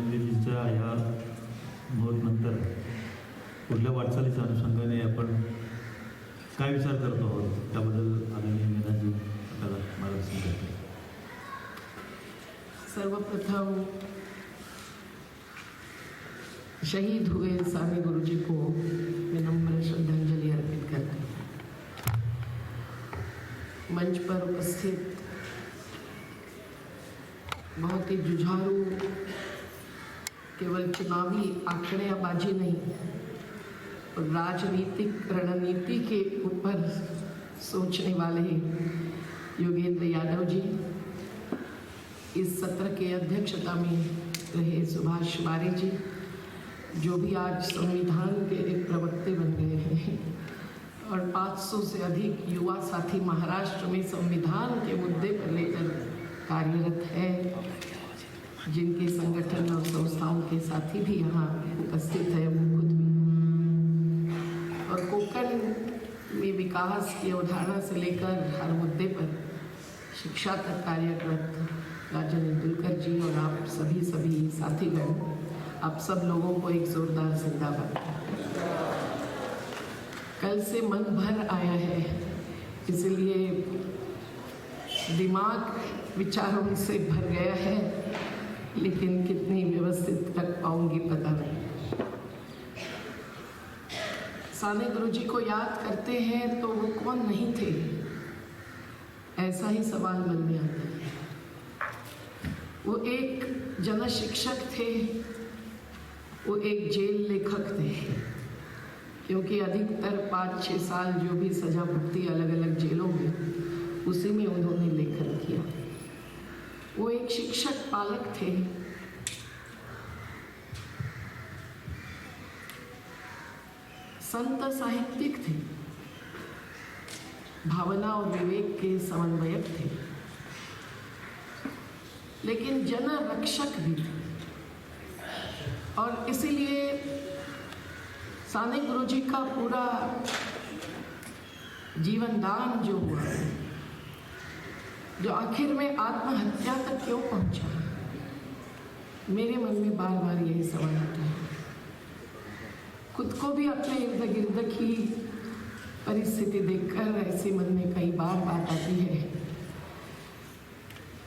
आनंदजींच्या ह्या नंतर पुढल्या वाटचालीच्या अनुषंगाने आपण काय विचार करतो आहोत त्याबद्दल आदरणीय मीनाजी आपल्याला मार्गदर्शन करते. सर्वप्रथम शहीद हुए साने गुरुजी को विनम्र श्रद्धांजलि अर्पित करते हैं. मंच पर उपस्थित बहुत ही जुझारू, केवल चुनावी आंकड़ेबाजी नहीं, राजनीतिक रणनीति के ऊपर सोचने वाले योगेंद्र यादव जी, इस सत्र के अध्यक्षता में रहे सुभाष वारी जी, जो भी आज संविधान के एक प्रवक्ते बन गए हैं, और 500 से अधिक युवा साथी महाराष्ट्र में संविधान के मुद्दे पर लेकर कार्यरत है, जिनके संगठन और संस्थाओं के साथी भी यहाँ उपस्थित है, वो खुद भी, और कोंकण में विकास की अवधारणा से लेकर हर मुद्दे पर शिक्षा तक कार्यरत राजन इंदुलकर जी और आप सभी साथीगण, आप सब लोगों को एक जोरदार जिंदाबाद. कल से मन भर आया है, इसलिए दिमाग विचारों से भर गया है, लेकिन कितनी व्यवस्थित रख पाऊंगी पता नहीं. साने गुरुजी को याद करते हैं तो वो कौन नहीं थे, ऐसा ही सवाल मन में आता है. वो एक जन शिक्षक थे, वो एक जेल लेखक थे, क्योंकि अधिकतर 5-6 साल जो भी सजा भुगती अलग अलग जेलों में, उसी में उन्होंने लेखन किया. वो एक शिक्षक पालक थे, संत साहित्यिक थे, भावना और विवेक के समन्वयक थे, लेकिन जन रक्षक भी थे. और इसीलिए साने गुरुजी का पूरा जीवन दान जो हुआ, जो आखिर में आत्महत्या तक क्यों पहुंचा, मेरे मन में बार बार यही सवाल आता है. खुद को भी अपने इर्द गिर्द की परिस्थिति देखकर ऐसे मन में कई बार बात आती है,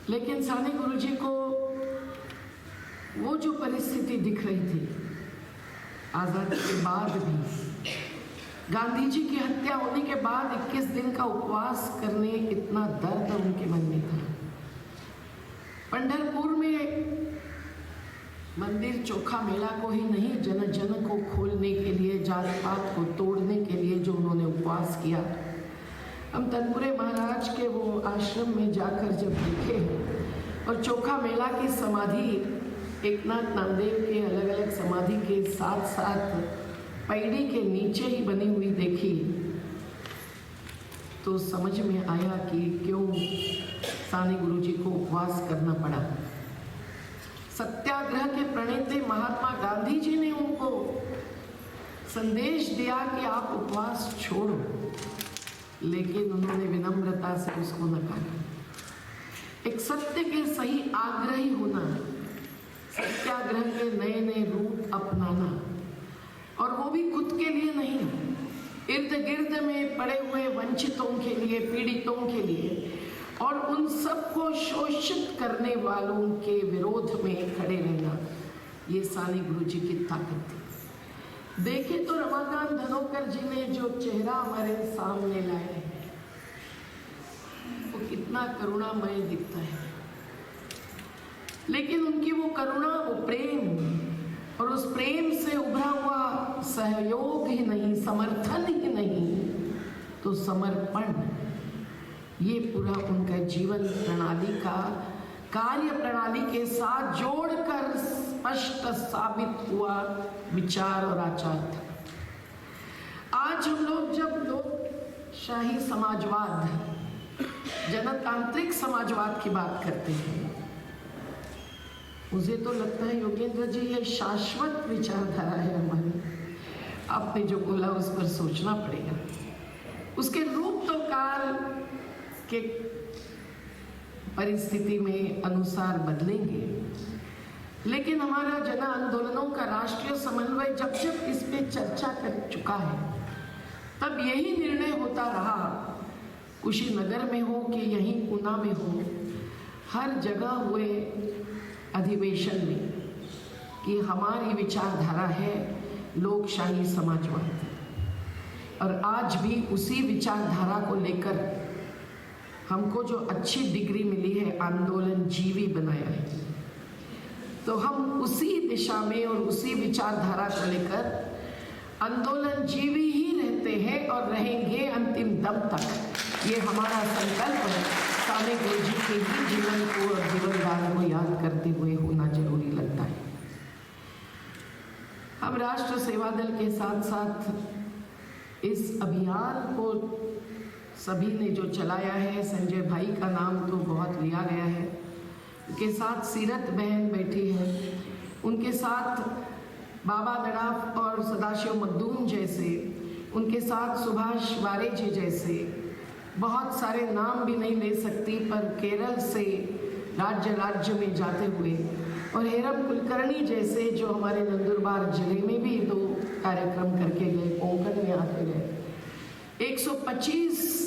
लेकिन साने गुरुजी को वो जो परिस्थिति दिख रही थी आज़ादी के बाद भी, गांधी जी की हत्या होने के बाद 21 दिन का उपवास करने, इतना दर्द उनके मन में था. पंढरपुर में मंदिर चोखा मेला को ही नहीं, जन जन को खोलने के लिए, जात पात को तोड़ने के लिए जो उन्होंने उपवास किया. हम तनपुरे महाराज के वो आश्रम में जाकर जब देखे और चोखा मेला की समाधि एकनाथ नामदेव के अलग अलग समाधि के साथ साथ पैड़ी के नीचे ही बनी हुई देखी, तो समझ में आया कि क्यों साने गुरुजी को उपवास करना पड़ा. सत्याग्रह के प्रणेता महात्मा गांधी जी ने उनको संदेश दिया कि आप उपवास छोड़ो, लेकिन उन्होंने विनम्रता से उसको नकारा. एक सत्य के सही आग्रही होना, सत्याग्रह के नए नए रूप अपनाना, और वो भी खुद के लिए नहीं, इर्द गिर्द में पड़े हुए वंचितों के लिए, पीड़ितों के लिए, और उन सबको शोषित करने वालों के विरोध में खड़े रहना, ये साने गुरुजी की ताकत थी. देखे तो रमाकांत धनोकर जी ने जो चेहरा हमारे सामने लाए हैं, वो कितना करुणामय दिखता है, लेकिन उनकी वो करुणा, वो प्रेम, और उस प्रेम से उभरा हुआ सहयोग ही नहीं, समर्थन ही नहीं, तो समर्पण, ये पूरा उनका जीवन प्रणाली का कार्य प्रणाली के साथ जोड़कर स्पष्ट साबित हुआ विचार और आचार था. आज हम लोग जब लोकशाही समाजवाद, जनतांत्रिक समाजवाद की बात करते हैं, मुझे तो लगता है योगेंद्र जी ये शाश्वत विचारधारा है हमारी. आपने जो बोला उस पर सोचना पड़ेगा. उसके रूप तो काल के परिस्थिति में अनुसार बदलेंगे, लेकिन हमारा जन आंदोलनों का राष्ट्रीय समन्वय जब जब इस पे चर्चा कर चुका है, तब यही निर्णय होता रहा, कुशीनगर में हो कि यहीं ऊना में हो, हर जगह हुए अधिवेशन में, कि हमारी विचारधारा है लोकशाही समाजवाद। और आज भी उसी विचारधारा को लेकर हमको जो अच्छी डिग्री मिली है, आंदोलन जीवी बनाया है, तो हम उसी दिशा में और उसी विचारधारा को लेकर आंदोलन जीवी ही रहते हैं और रहेंगे अंतिम दम तक। ये हमारा संकल्प साने गुरुजी के ही जीवन को और जीवनदान को याद करते हुए होना जरूरी लगता है। हम राष्ट्र सेवा दल के साथ साथ इस अभियान को सभी ने जो चलाया है, संजय भाई का नाम तो बहुत लिया गया है, उनके साथ सीरत बहन बैठी है, उनके साथ बाबा दड़ाफ और सदाशिव मखदूम जैसे, उनके साथ सुभाष वारे जी जैसे, बहुत सारे नाम भी नहीं ले सकती, पर केरल से राज्य में जाते हुए, और हेरम कुलकर्णी जैसे जो हमारे नंदुरबार जिले में भी 2 कार्यक्रम करके गए, कोंकण में आके गए। 125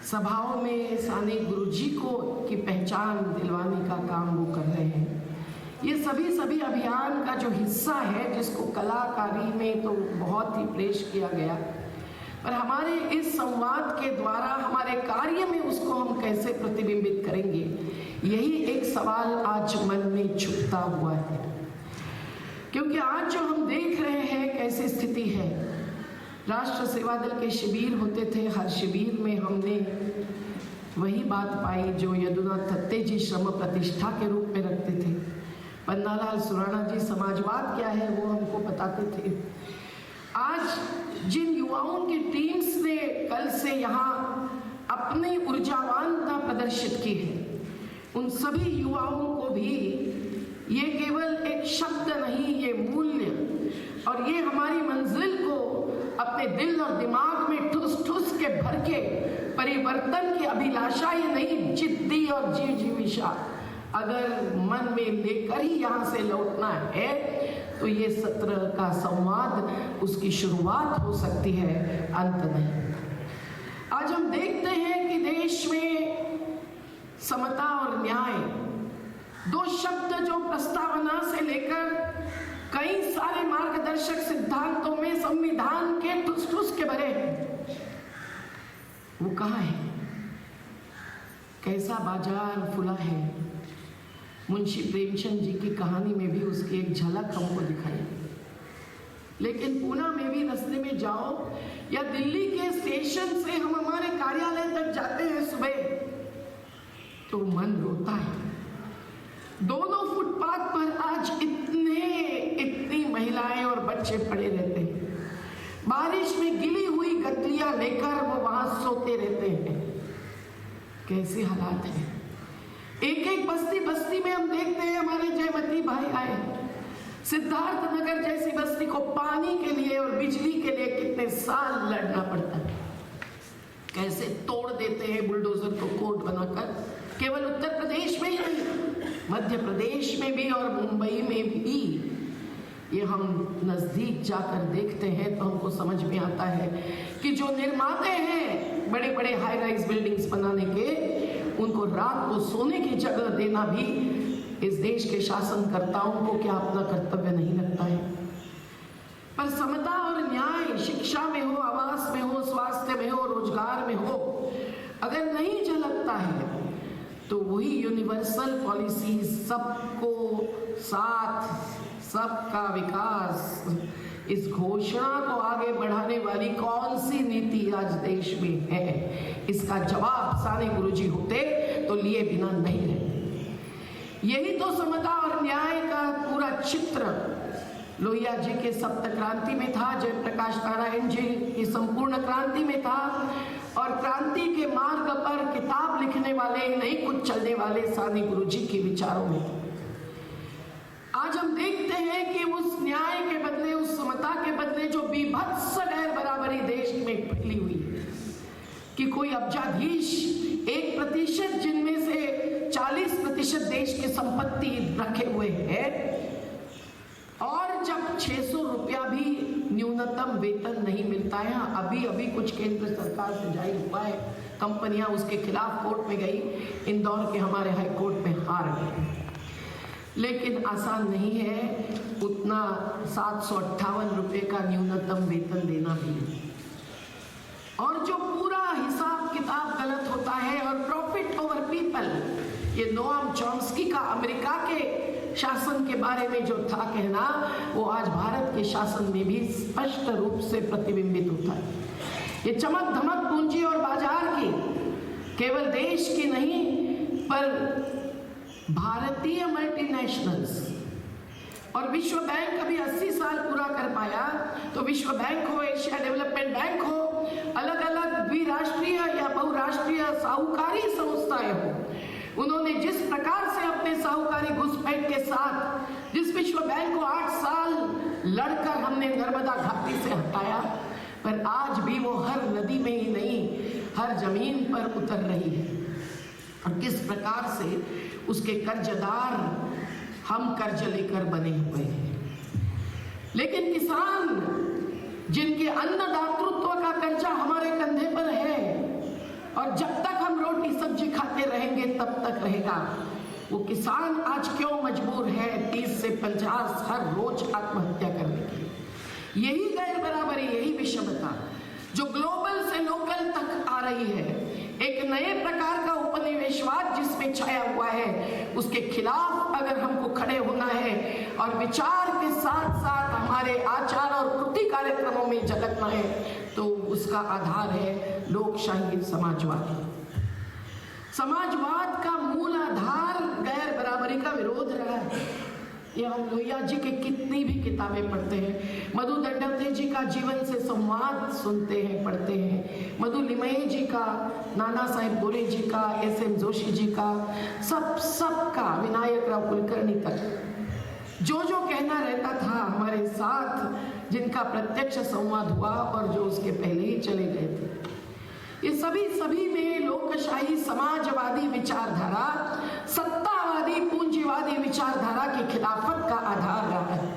सभाओं में साने गुरुजी को की पहचान दिलवाने का काम वो कर रहे हैं। ये सभी अभियान का जो हिस्सा है, जिसको कलाकारी में तो बहुत ही पेश किया गया, पर हमारे इस संवाद के द्वारा हमारे कार्य में उसको हम कैसे प्रतिबिंबित करेंगे, यही एक सवाल आज मन में छुपता हुआ है। क्योंकि आज जो हम देख रहे हैं कैसी स्थिति है, राष्ट्र सेवा दल के शिविर होते थे, हर शिविर में हमने वही बात पाई जो यदुनाथ थत्ते जी श्रम प्रतिष्ठा के रूप में रखते थे। पन्नालाल सुराणा जी समाजवाद क्या है वो हमको बताते थे। आज जिन युवाओं की टीम्स ने कल से यहाँ अपनी ऊर्जावानता प्रदर्शित की है, उन सभी युवाओं को भी ये केवल एक शब्द नहीं, ये मूल्य और ये हमारी मंजिल को अपने दिल और दिमाग में ठुस ठुस के भर के परिवर्तन की अभिलाषा ही नहीं, जिद्दी और जीविशा अगर मन में लेकर ही यहाँ से लौटना है, तो ये सत्र का संवाद उसकी शुरुआत हो सकती है, अंत नहीं। आज हम देखते हैं कि देश में समता और न्याय 2 शब्द जो प्रस्तावना से लेकर कई सारे मार्गदर्शक सिद्धांतों में संविधान के ठुस ठुस के भरे हैं, वो कहाँ है? कैसा बाजार फुला है। मुंशी प्रेमचंद जी की कहानी में भी उसकी एक झलक हमको दिखाई। लेकिन पूना में भी रास्ते में जाओ या दिल्ली के स्टेशन से हम हमारे कार्यालय तक जाते हैं सुबह, तो मन रोता है। दोनों फुटपाथ पर आज इतनी महिलाएं और बच्चे पड़े रहते हैं। बारिश में गिली हुई गतलियां लेकर वो वहां सोते रहते हैं। कैसे हालात हैं। एक बस्ती में हम देखते हैं हमारे जयमती भाई आए। सिद्धार्थ नगर जैसी बस्ती को पानी के लिए और बिजली के लिए कितने साल लड़ना पड़ता है। कैसे तोड़ देते हैं बुलडोजर को कोर्ट बनाकर। केवल उत्तर प्रदेश में ही नहीं, मध्य प्रदेश में भी और मुंबई में भी। ये हम नजदीक जाकर देखते हैं तो हमको समझ में आता है कि जो निर्माते हैं बड़े बड़े हाई राइज बिल्डिंग्स बनाने के, उनको रात को सोने की जगह देना भी इस देश के शासनकर्ताओं को क्या अपना कर्तव्य नहीं लगता है? पर समता और न्याय शिक्षा में हो, आवास में हो, स्वास्थ्य में हो, रोजगार में हो, अगर नहीं झलकता है तो वही यूनिवर्सल पॉलिसी, सबको साथ, सबका विकास, इस घोषणा को आगे बढ़ाने वाली कौन सी नीति आज देश में है, इसका जवाब साने गुरुजी होते तो लिए बिना नहीं रहते। यही तो समता और न्याय का पूरा चित्र लोहिया जी के सप्त क्रांति में था, जयप्रकाश नारायण जी की संपूर्ण क्रांति में था, और क्रांति के मार्ग पर किताब लिखने वाले, नहीं कुछ चलने वाले साने गुरुजी के विचारों में। आज हम देखते हैं कि उस न्याय के बदले, उस समता के बदले जो बीभत्स गैर बराबरी देश में फैली हुई है कि कोई अब्जाधीश 1% जिनमें से 40% देश की संपत्ति रखे हुए हैं, और जब 600 रुपया भी न्यूनतम वेतन नहीं मिलता है। अभी अभी कुछ केंद्र सरकार से जारी हुआ है, कंपनियां उसके खिलाफ कोर्ट में गई, इंदौर के हमारे हाई कोर्ट में हार गए। लेकिन आसान नहीं है उतना 758 रुपये का न्यूनतम वेतन देना भी। और जो पूरा हिसाब किताब गलत होता है, और प्रॉफिट ओवर पीपल, ये नोआम चॉम्स्की का अमेरिका के शासन के बारे में जो था कहना, वो आज भारत के शासन में भी स्पष्ट रूप से प्रतिबिंबित होता है। ये चमक धमक पूंजी और बाजार की केवल देश की नहीं, पर भारतीय मल्टीनेशनल्स, और विश्व बैंक अभी 80 साल पूरा कर पाया, तो विश्व बैंक हो, एशिया डेवलपमेंट बैंक हो, अलग अलग द्विराष्ट्रीय या बहुराष्ट्रीय साहूकारी संस्थाएं हो, उन्होंने जिस प्रकार से अपने साहूकारी घुसपैठ के साथ जिस विश्व बैंक को 8 साल लड़कर हमने नर्मदा घाटी से हटाया, पर आज भी वो हर नदी में ही नहीं, हर जमीन पर उतर रही है। और किस प्रकार से उसके कर्जदार हम कर्ज लेकर बने हुए हैं। लेकिन किसान, जिनके अन्नदातृत्व का कर्जा हमारे कंधे पर है, और जब तक हम रोटी सब्जी खाते रहेंगे तब तक रहेगा, वो किसान आज क्यों मजबूर है 30 से 50 हर रोज आत्महत्या करने के लिए। यही गैर बराबरी, यही विषमता जो ग्लोबल से लोकल तक आ रही है, एक नए प्रकार का उपनिवेशवाद जिसमें छाया हुआ है, उसके खिलाफ अगर हमको खड़े होना है और विचार के साथ साथ हमारे आचार और कृति कार्यक्रमों में झलकना है, तो उसका आधार है लोकशाही समाजवाद। समाजवाद का मूल आधार गैर बराबरी का विरोध रहा है। ये हम लोहिया जी के कितनी भी किताबें पढ़ते हैं, मधु दंडवते जी का जीवन से संवाद सुनते हैं, पढ़ते हैं, मधु लिमये जी का, नाना साहेब गोरे जी का, SM जोशी जी का, सबका, विनायक राव कुलकर्णी तक जो कहना रहता था हमारे साथ, जिनका प्रत्यक्ष संवाद हुआ और जो उसके पहले ही चले गए थे, ये सभी में लोकशाही समाजवादी विचारधारा, सत्तावादी पूंजीवादी विचारधारा की खिलाफत का आधार रहा है।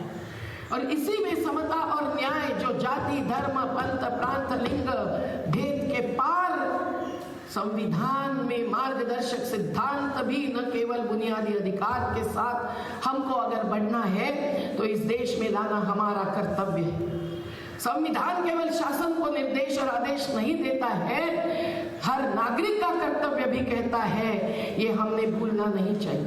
और इसी में समता और न्याय, जो जाति धर्म पंथ प्रांत लिंग भेद के पार संविधान में मार्गदर्शक सिद्धांत भी न केवल बुनियादी अधिकार के साथ हमको अगर बढ़ना है तो इस देश में लाना हमारा कर्तव्य है। संविधान केवल शासन को निर्देश और आदेश नहीं देता है, हर नागरिक का कर्तव्य भी कहता है, ये हमने भूलना नहीं चाहिए।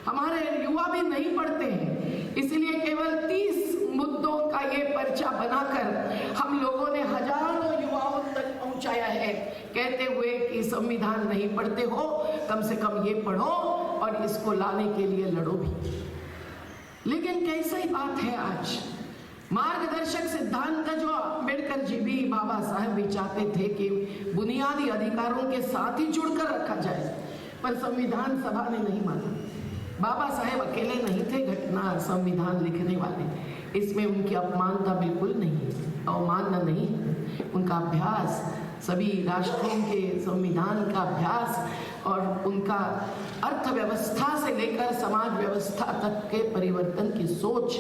हमारे युवा भी नहीं पढ़ते हैं, इसलिए केवल 30 मुद्दों का ये पर्चा बनाकर हम लोगों ने हजारों युवाओं तक पहुंचाया है, कहते हुए कि संविधान नहीं पढ़ते हो, कम से कम ये पढ़ो और इसको लाने के लिए लड़ो भी। लेकिन कैसी बात है आज, मार्गदर्शक सिद्धांत जो अम्बेडकर जी भी, बाबा साहब भी चाहते थे कि बुनियादी अधिकारों के साथ ही जुड़कर रखा जाए, पर संविधान सभा ने नहीं माना। बाबा साहेब अकेले नहीं थे घटना संविधान लिखने वाले, इसमें उनकी अपमानता बिल्कुल नहीं, अवमानना नहीं, उनका अभ्यास, सभी राष्ट्रों के संविधान का अभ्यास और उनका अर्थव्यवस्था से लेकर समाज व्यवस्था तक के परिवर्तन की सोच,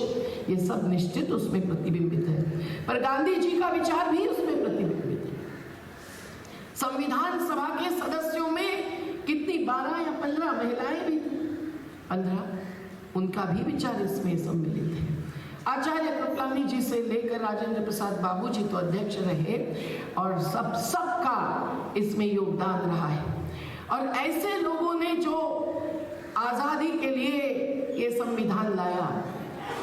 ये सब निश्चित उसमें प्रतिबिंबित है। पर गांधी जी का विचार भी उसमें प्रतिबिंबित है। संविधान सभा के सदस्यों में कितनी 12 या 15 महिलाएं भी थी, 15, उनका भी विचार इसमें सम्मिलित है। आचार्य कृपलानी जी से लेकर राजेंद्र प्रसाद बाबू जी तो अध्यक्ष रहे, और सबका इसमें योगदान रहा है। और ऐसे लोगों ने जो आजादी के लिए ये संविधान लाया,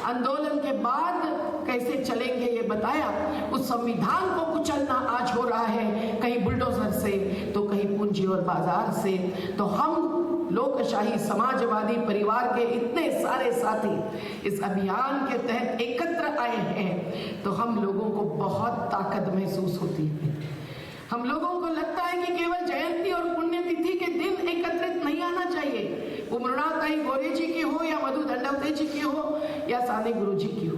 आंदोलन के बाद कैसे चलेंगे ये बताया, उस संविधान को कुचलना आज हो रहा है, कहीं बुलडोजर से तो कहीं पूंजी और बाजार से। तो हम लोकशाही समाजवादी परिवार के इतने सारे साथी इस अभियान के तहत एकत्र आए हैं, तो हम लोगों को बहुत ताकत महसूस होती है। हम लोगों को लगता है कि केवल जयंती और पुण्यतिथि के दिन एकत्रित नहीं आना चाहिए, वो मृणाताई गोरे जी की हो या मधु दंडवते जी की हो या साने गुरु जी की हो,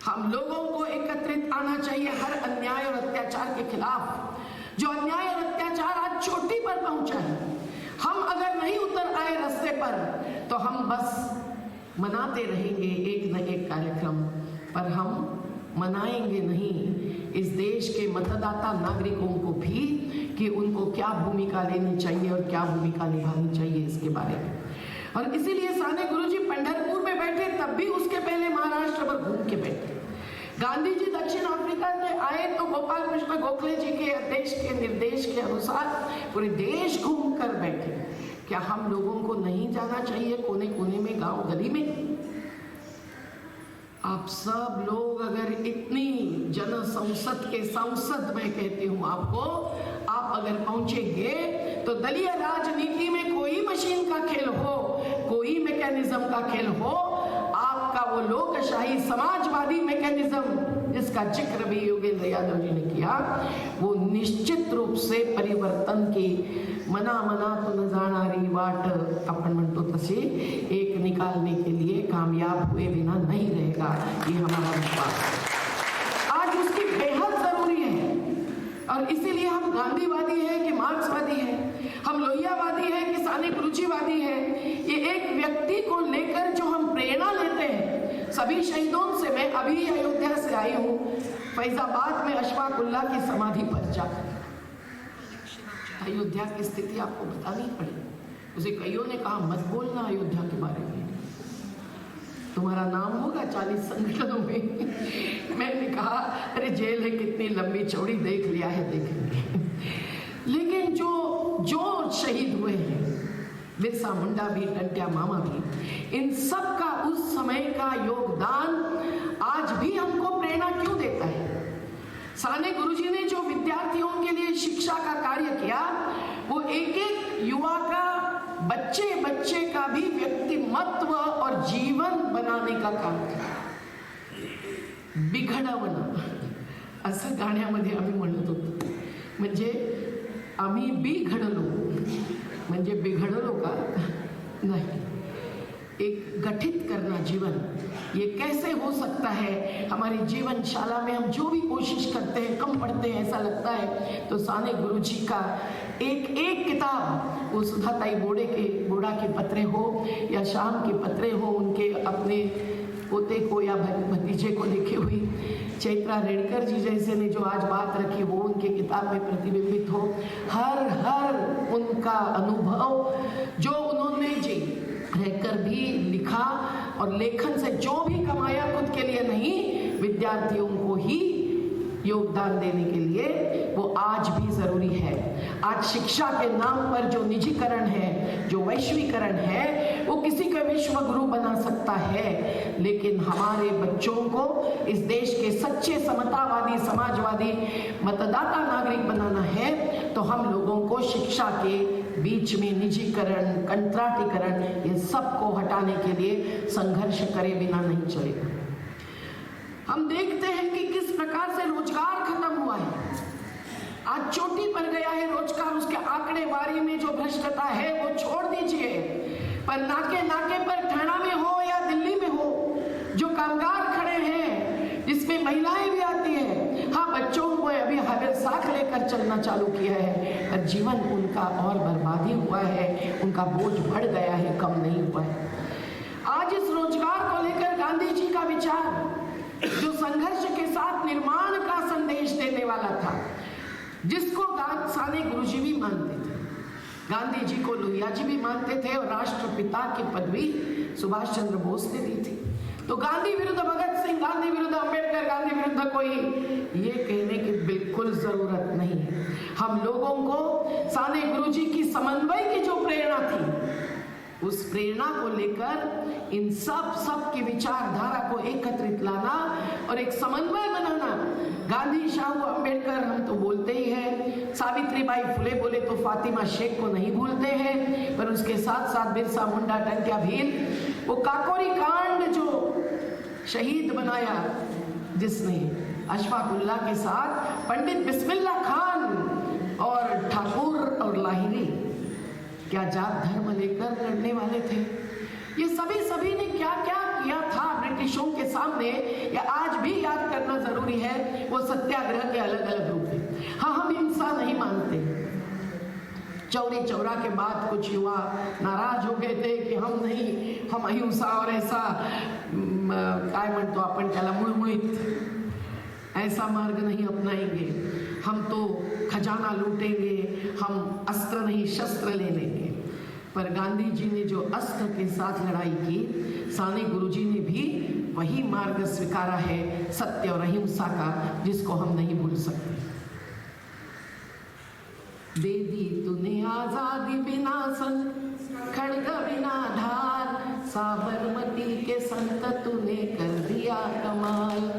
हम लोगों को एकत्रित आना चाहिए हर अन्याय और अत्याचार के खिलाफ। जो अन्याय और अत्याचार आज चोटी पर पहुंचा है, हम अगर नहीं उतर आए रास्ते पर तो हम बस मनाते रहेंगे एक न एक कार्यक्रम, पर हम मनाएंगे नहीं इस देश के मतदाता नागरिकों को भी कि उनको क्या भूमिका लेनी चाहिए और क्या भूमिका निभानी चाहिए इसके बारे में। और इसीलिए साने गुरुजी पंढरपुर में बैठे, तब भी उसके पहले महाराष्ट्र पर घूम के बैठे। गांधी जी दक्षिण अफ्रीका से आए तो गोपाल कृष्ण गोखले जी के आदेश के निर्देश के अनुसार पूरे देश घूम कर बैठे। क्या हम लोगों को नहीं जाना चाहिए कोने कोने में, गांव गली में? आप सब लोग अगर इतनी जन संसद के सांसद, मैं कहती हूं आपको, आप अगर पहुंचेंगे तो दलीय राजनीति में कोई मशीन का खेल हो, कोई मैकेनिज्म का खेल हो, आपका वो लोकशाही समाजवादी मैकेनिज्म जिसका जिक्र भी योगेंद्र यादव जी ने किया, वो निश्चित रूप से परिवर्तन की मना तो न जाणारी वाट आपण म्हणतो तसे एक निकालने के लिए कामयाब हुए बिना नहीं रहेगा, ये हमारा विश्वास है। आज उसकी बेहद जरूरी है। और इसीलिए हम गांधीवादी हैं कि मार्क्सवादी हैं, हम लोहियावादी हैं कि साने गुरुजीवादी हैं, ये एक व्यक्ति को लेकर जो हम प्रेरणा लेते हैं सभी शहीदों से। मैं अभी अयोध्या से आई हूँ, फैजाबाद में अशफाक उल्लाह की समाधि पर जाकर अयोध्या की स्थिति आपको बतानी पड़ी। उसे कईयों ने कहा मत बोलना अयोध्या के बारे में, तुम्हारा नाम होगा 40 संगठनों में। मैंने कहा अरे जेल है कितनी लंबी चौड़ी, देख लिया है, देखेंगे। लेकिन जो शहीद हुए हैं, बिरसा मुंडा भी, टंट्या मामा भी, इन सब का उस समय का योगदान आज भी हमको प्रेरणा क्यों देता है? साने गुरुजी ने जो विद्यार्थियों के लिए शिक्षा का कार्य किया, वो एक एक युवा का, बच्चे का भी व्यक्तिमत्व और जीवन बनाने का काम किया। बिघडवणं असं गाण्यामध्ये आम्ही म्हणत होतो, म्हणजे आम्ही बिघडलो, म्हणजे बिघडलो का नाही, एक गठित करना जीवन, ये कैसे हो सकता है? हमारी जीवन शाला में हम जो भी कोशिश करते हैं, कम पढ़ते हैं ऐसा लगता है, तो साने गुरुजी का एक किताब, वो सुधाताई बोड़ा के पत्रे हो या शाम के पत्रे हो, उनके अपने पोते को या भतीजे को लिखी हुई, चैत्रा रेडकर जी जैसे ने जो आज बात रखी वो उनके किताब में प्रतिबिंबित हो, हर उनका अनुभव जो उन्होंने जी रहकर भी लिखा, और लेखन से जो भी कमाया खुद के लिए नहीं, विद्यार्थियों को ही योगदान देने के लिए, वो आज भी जरूरी है। आज शिक्षा के नाम पर जो निजीकरण है, जो वैश्वीकरण है, वो किसी का विश्व गुरु बना सकता है, लेकिन हमारे बच्चों को इस देश के सच्चे समतावादी, समाजवादी, मतदाता नागरिक बनाना है, तो हम लोगों को शिक्षा के बीच में निजीकरण, कंट्राटीकरण, ये सबको हटाने के लिए संघर्ष करे बिना नहीं चलेगा। हम देखते हैं कि किस प्रकार से रोजगार खत्म हुआ है, आज चोटी पर गया है रोजगार। उसके आंकड़ेवारी में जो भ्रष्टता है वो छोड़ दीजिए, पर नाके पर ठाणा में हो या दिल्ली में हो, जो कामगार खड़े हैं, जिसमें महिलाएं भी आती हैं, हाँ बच्चों को अभी हर साथ लेकर चलना चालू किया है, पर जीवन उनका और बर्बादी हुआ है, उनका बोझ बढ़ गया है, कम नहीं हुआ है। आज इस रोजगार को लेकर गांधी जी का विचार, जो संघर्ष के साथ निर्माण का संदेश देने वाला था, जिसको साने गुरुजी भी मानते थे, गांधी जी को लोहिया जी भी मानते थे, और राष्ट्रपिता की पदवी सुभाष चंद्र बोस ने दी थी। तो गांधी विरुद्ध भगत सिंह, गांधी विरुद्ध अंबेडकर, गांधी विरुद्ध कोई, ये कहने की बिल्कुल जरूरत नहीं है। हम लोगों को साने गुरुजी की समन्वय की जो प्रेरणा थी, उस प्रेरणा को लेकर इन सब की विचारधारा को एकत्रित लाना और एक समन्वय बनाना। गांधी, शाहू, अंबेडकर हम तो बोलते ही हैं, सावित्रीबाई फुले बोले तो फातिमा शेख को नहीं भूलते हैं, पर उसके साथ साथ बिरसा मुंडा, टंट्या भील, वो काकोरी कांड जो शहीद बनाया, जिसने अशफाक उल्लाह के साथ पंडित बिस्मिल्लाह खान और ठाकुर और लाहिरी, क्या जात धर्म लेकर लड़ने वाले थे। ये सभी ने क्या क्या किया था ब्रिटिशों के सामने, ये आज भी याद करना जरूरी है। वो सत्याग्रह के अलग अलग रूप हैं। हाँ, हम हिंसा नहीं मानते, चौरी चौरा के बाद कुछ युवा नाराज हो गए थे कि हम अहिंसा और ऐसा काय म्हणतो आपण त्याला मुळमुळीत ऐसा मार्ग नहीं अपनाएंगे, हम तो खजाना लूटेंगे, हम अस्त्र नहीं शस्त्र ले लेंगे। पर गांधी जी ने जो अस्त्र के साथ लड़ाई की, साने गुरुजी ने भी वही मार्ग स्वीकारा है सत्य और अहिंसा का, जिसको हम नहीं भूल सकते। दे दी तूने आजादी बिना सन, खड़ग बिना धार, साबरमती के संत तूने कर दिया कमाल।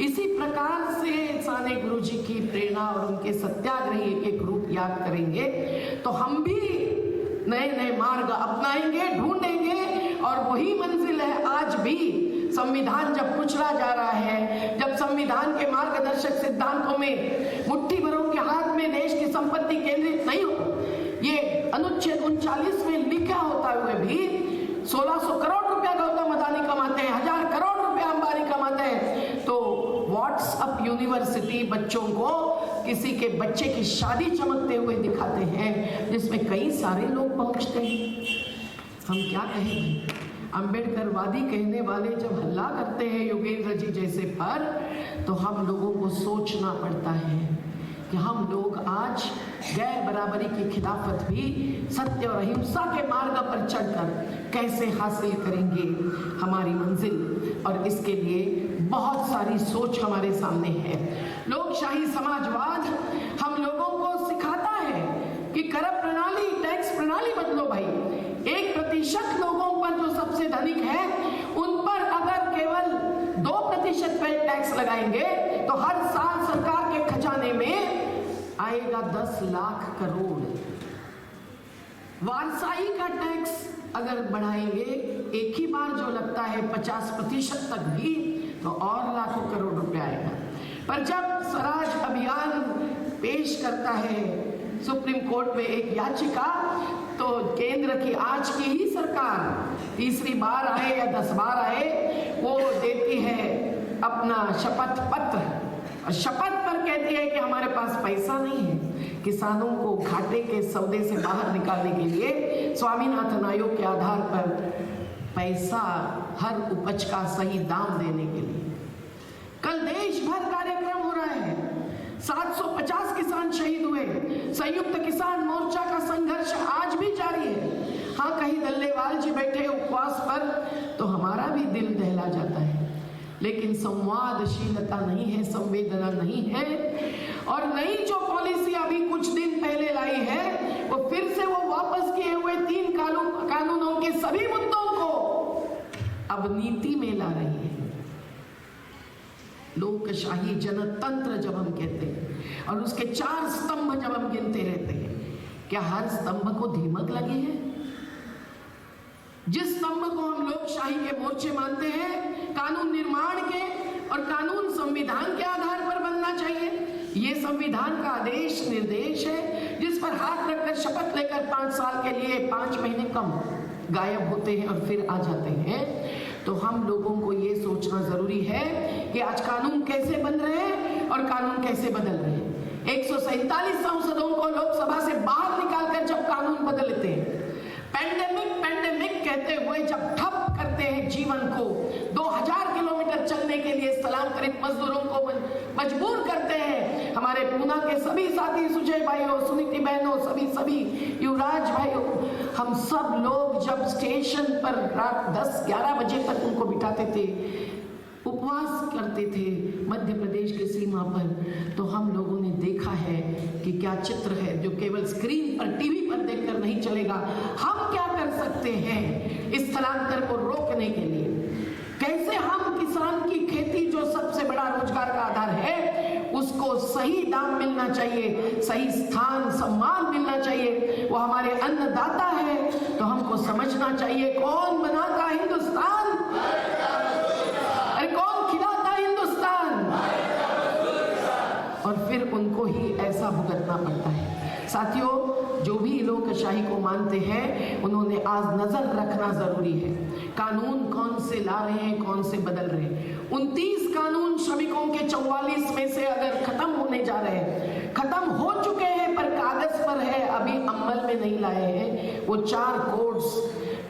इसी प्रकार से साने गुरुजी की प्रेरणा और उनके सत्याग्रही एक रूप याद करेंगे तो हम भी नए नए मार्ग अपनाएंगे, ढूंढेंगे, और वही मंजिल है आज भी। संविधान जब कुचला जा रहा है, जब संविधान के मार्गदर्शक सिद्धांतों में मुट्ठी भरों के हाथ में देश की संपत्ति केंद्रित नहीं हो, ये अनुच्छेद 39 में लिखा होता हुए भी 1600 करोड़ रुपया गौतम अदानी कमाते हैं, 1000 करोड़ रुपया अंबानी कमाते हैं, तो व्हाट्सएप यूनिवर्सिटी बच्चों को किसी के बच्चे की शादी चमकते हुए दिखाते हैं जिसमें कई सारे लोग पहुंचते हैं। हम क्या कहेंगे? अंबेडकरवादी कहने वाले जब हल्ला करते हैं योगेंद्र जी जैसे पर, तो हम लोगों को सोचना पड़ता है कि हम लोग आज गैर बराबरी की खिलाफत भी सत्य और अहिंसा के मार्ग पर चढ़कर कैसे हासिल करेंगे हमारी मंजिल। और इसके लिए बहुत सारी सोच हमारे सामने है। लोकशाही समाजवाद हम लोगों को सिखाता है कि कर प्रणाली, टैक्स प्रणाली बदलो भाई। 1% लोगों पर जो सबसे धनिक है उन पर अगर केवल 2% पे टैक्स लगाएंगे तो हर साल सरकार के खजाने में आएगा 10 लाख करोड़। वारसाई का टैक्स अगर बढ़ाएंगे एक ही बार जो लगता है 50% तक भी, तो और लाखों करोड़ रुपए आएगा। पर जब स्वराज अभियान पेश करता है सुप्रीम कोर्ट में एक याचिका, तो केंद्र की आज की ही सरकार तीसरी बार आए या 10 बार आए, वो देती है अपना शपथ पत्र, और शपथ पर कहती है कि हमारे पास पैसा नहीं है किसानों को घाटे के सौदे से बाहर निकालने के लिए स्वामीनाथन आयोग के आधार पर पैसा हर उपज का सही दाम देने के लिए। कल देश भर कार्यक्रम हो रहा है, 750 किसान शहीद हुए, संयुक्त किसान मोर्चा का संघर्ष आज भी जारी है। हाँ, कहीं दल्लेवाल जी बैठे उपवास पर तो हमारा भी दिल दहला जाता है, लेकिन संवादशीलता नहीं है, संवेदना नहीं है। और नई जो पॉलिसी अभी कुछ दिन पहले लाई है, वो फिर से वो वापस किए हुए 3 कानूनों के सभी मुद्दों को अब नीति में ला रही है। लोकशाही जनतंत्र जब हम कहते हैं और उसके 4 स्तंभ जब हम गिनते रहते हैं, क्या हर स्तंभ को दीमक लगी है? जिस स्तंभ को हम लोकशाही के मोर्चे मानते हैं, कानून निर्माण के और कानून संविधान के आधार पर बनना चाहिए। ये संविधान का आदेश निर्देश है जिस पर हाथ रखकर शपथ लेकर 5 साल के लिए 5 महीने कम गायब होते हैं और फिर आ जाते हैं। तो हम लोगों को ये सोचना जरूरी है कि आज कानून कैसे बन रहे हैं और कानून कैसे बदल रहे हैं। 147 सांसदों को लोकसभा से बाहर निकालकर जब कानून बदलते हैं, पैंडेमिक कहते हुए जब ठप करते हैं जीवन को, 2000 किलोमीटर चलने के लिए स्थलांतरित मजदूरों को मजबूर करते हैं। हमारे पूना के सभी साथी, सुजय भाइयों, सुनीति बहनों, सभी युवराज भाइयों, हम सब लोग जब स्टेशन पर रात 10-11 बजे तक उनको बिठाते थे, उपवास करते थे मध्य प्रदेश की सीमा पर, तो हम लोगों ने देखा है कि क्या चित्र है जो केवल स्क्रीन पर, टीवी पर देखकर नहीं चलेगा। हम क्या कर सकते हैं इस स्थलांतर को रोकने के लिए? कैसे हम किसान की खेती जो सबसे बड़ा रोजगार का आधार है, उसको सही दाम मिलना चाहिए, सही स्थान सम्मान मिलना चाहिए। वो हमारे अन्नदाता है, तो हमको समझना चाहिए कौन बनाता हिंदुस्तान, अरे कौन खिलाता हिंदुस्तान, और फिर उनको ही ऐसा भुगतना पड़ता है। साथियों, जो भी लोकशाही को मानते हैं उन्होंने आज नजर रखना जरूरी है, कानून कौन से ला रहे हैं, कौन से बदल रहे हैं। 29 कानून श्रमिकों के 44 में से अगर खत्म होने जा रहे हैं, खत्म हो चुके हैं, पर कागज पर है, अभी अमल में नहीं लाए हैं वो 4 कोड्स,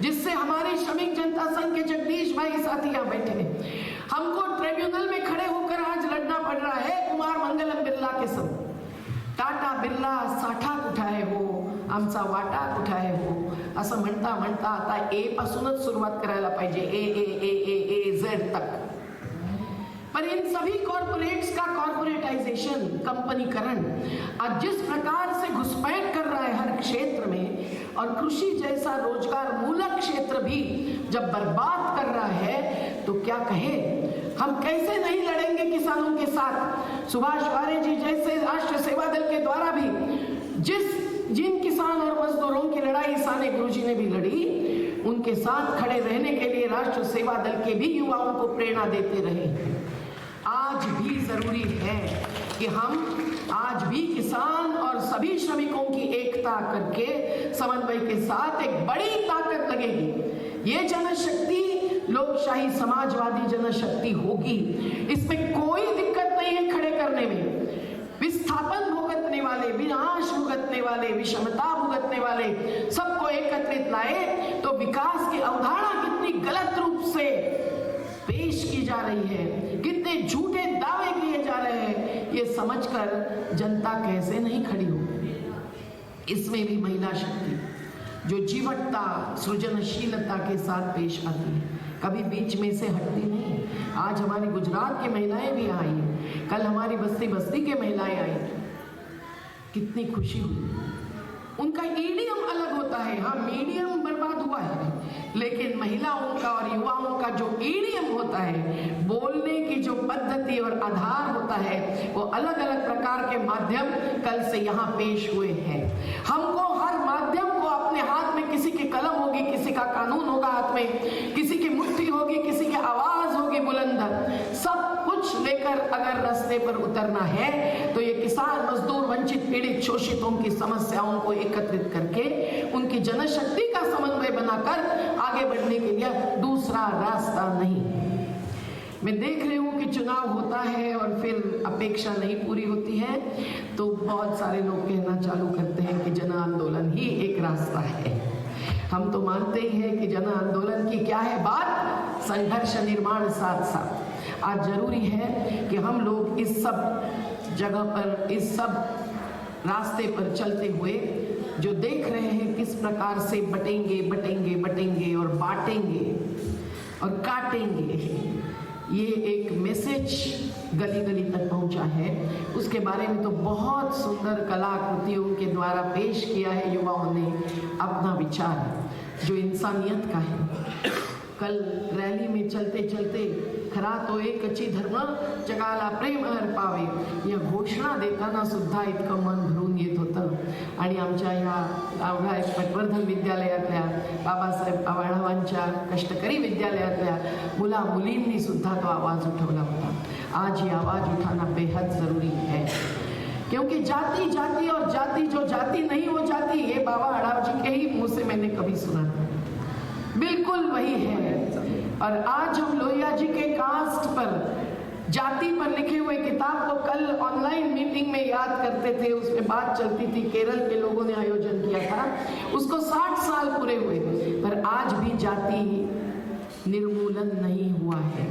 जिससे हमारे श्रमिक जनता संघ के जगदीश भाई साथी यहाँ बैठे हैं। हमको ट्रिब्यूनल में खड़े होकर आज लड़ना पड़ रहा है कुमार मंगलम बिर्ला के संग। टाटा बिर्ला साठा कुठाय हो, आमचा वाटा कुठाय हो, असं म्हणता म्हणता आता ए पासूनच सुरुवात करायला पाहिजे, ए ए ए ए ए जेड तक। पर इन सभी कॉर्पोरेट्स का कॉर्पोरेटाइजेशन, कंपनीकरण आज जिस प्रकार से घुसपैठ कर रहा है हर क्षेत्र में, और कृषि जैसा रोजगार मूलक क्षेत्र भी जब बर्बाद कर रहा है, तो क्या कहे, हम कैसे नहीं लड़ेंगे किसानों के साथ। सुभाष वारे जी जैसे राष्ट्र सेवा दल के द्वारा भी जिन किसान और मजदूरों की लड़ाई साने गुरुजी ने भी लड़ी, उनके साथ खड़े रहने के लिए राष्ट्र सेवा दल के भी युवाओं को प्रेरणा देते रहे। आज भी जरूरी है कि हम आज भी किसान और सभी श्रमिकों की एकता करके समन्वय के साथ एक बड़ी ताकत लगेगी। ये जनशक्ति लोकशाही समाजवादी जनशक्ति होगी, इसमें कोई दिक्कत नहीं है खड़े करने में। विस्थापन भुगतने वाले, विनाश भुगतने वाले, विषमता भुगतने वाले सबको एकत्रित लाए तो विकास की अवधारणा कितनी गलत रूप से पेश की जा रही है, कितने झूठे दावे किए जा रहे हैं, ये समझकर जनता कैसे नहीं खड़ी हो। इसमें भी महिला शक्ति जो जीवटता, सृजनशीलता के साथ पेश आती है, कभी बीच में से हटती नहीं। आज हमारी गुजरात की महिलाएं भी आई हैं, कल हमारी बस्ती की महिलाएं आई, कितनी खुशी हुई। उनका ईडीएम अलग होता है, हाँ मीडियम बर्बाद हुआ है, लेकिन महिलाओं का और युवाओं का जो ईडीएम होता है, बोलने की जो पद्धति और आधार होता है, वो अलग अलग प्रकार के माध्यम कल से यहाँ पेश हुए हैं। हमको हर माध्यम को अपने हाथ में, किसी की कलम होगी, किसी का कानून होगा हाथ में, किसी की मुट्ठी होगी, किसी की आवाज होगी बुलंद, सब कुछ लेकर अगर रास्ते पर उतरना है तो ये किसान, मजदूर, वंचित, पीड़ित, शोषितों की समस्याओं को एकत्रित करके उनकी जनशक्ति का समन्वय बनाकर आगे बढ़ने के लिए दूसरा रास्ता नहीं। मैं देख रही हूँ कि चुनाव होता है और फिर अपेक्षा नहीं पूरी होती है तो बहुत सारे लोग कहना चालू करते हैं कि जन आंदोलन ही एक रास्ता है। हम तो मानते ही हैं कि जन आंदोलन की क्या है बात, संघर्ष निर्माण साथ साथ। आज जरूरी है कि हम लोग इस सब जगह पर, इस सब रास्ते पर चलते हुए जो देख रहे हैं किस प्रकार से बटेंगे बटेंगे बटेंगे और बांटेंगे और काटेंगे, ये एक मैसेज गली गली तक पहुंचा है। उसके बारे में तो बहुत सुंदर कलाकृतियों के द्वारा पेश किया है युवाओं ने अपना विचार जो इंसानियत का है। कल रैली में चलते चलते खरा तो एक कच्ची धर्म जगाला प्रेम हर पावे या घोषणा देताना सुद्धा इतकं मन भरून येत होतं। आणि आमच्या या आवळा पटवर्धन विद्यालयातल्या बाबासाहेब आव्हाडांच्या कष्टकरी विद्यालयातल्या मुला मुलींनी सुद्धा तो आवाज उठवला होता। आज ये आवाज उठाना बेहद ज़रूरी है, क्योंकि जाति जाति और जाति जो जाति नहीं वो जाति, ये बाबा अड़ाव जी के ही मुँह से मैंने कभी सुना था, बिल्कुल वही है। और आज हम लोहिया जी के कास्ट पर, जाति पर लिखे हुए किताब को कल ऑनलाइन मीटिंग में याद करते थे, उसमें बात चलती थी, केरल के लोगों ने आयोजन किया था, उसको 60 साल पूरे हुए, पर आज भी जाति निर्मूलन नहीं हुआ है।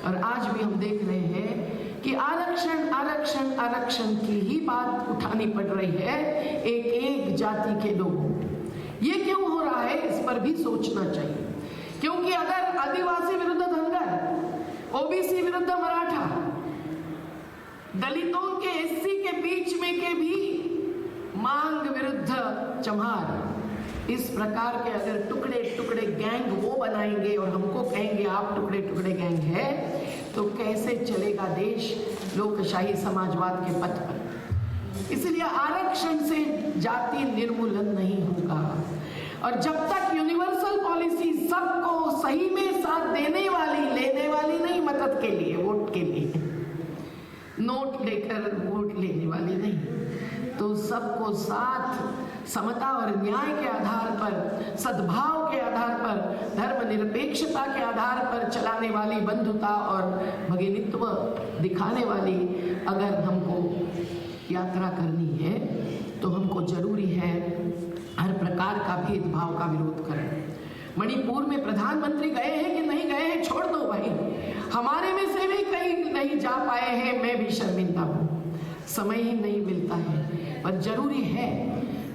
और आज भी हम देख रहे हैं कि आरक्षण आरक्षण आरक्षण की ही बात उठानी पड़ रही है एक एक जाति के लोगों। ये क्यों हो रहा है, इस पर भी सोचना चाहिए। क्योंकि अगर आदिवासी विरुद्ध धनगर, ओबीसी विरुद्ध मराठा, दलितों के एससी के बीच में के भी मांग विरुद्ध चमार, इस प्रकार के अगर टुकड़े टुकड़े गैंग वो बनाएंगे और हमको कहेंगे आप टुकड़े टुकड़े गैंग है, तो कैसे चलेगा देश लोकशाही समाजवाद के पथ पर। इसलिए आरक्षण से जाति निर्मूलन नहीं होगा। और जब तक यूनिवर्सल पॉलिसी सबको सही में साथ देने वाली, लेने वाली नहीं, मदद के लिए, वोट के लिए, नोट लेकर वोट लेने वाली नहीं, तो सबको साथ समता और न्याय के आधार पर, सद्भाव के आधार पर, धर्मनिरपेक्षता के आधार पर चलाने वाली, बंधुता और भगिनीत्व दिखाने वाली अगर हमको यात्रा करनी है तो हमको जरूरी है हर प्रकार का भेदभाव का विरोध करें। मणिपुर में प्रधानमंत्री गए हैं कि नहीं गए हैं छोड़ दो भाई, हमारे में से भी कई नहीं जा पाए हैं, मैं भी शर्मिंदा हूँ, समय ही नहीं मिलता है। पर जरूरी है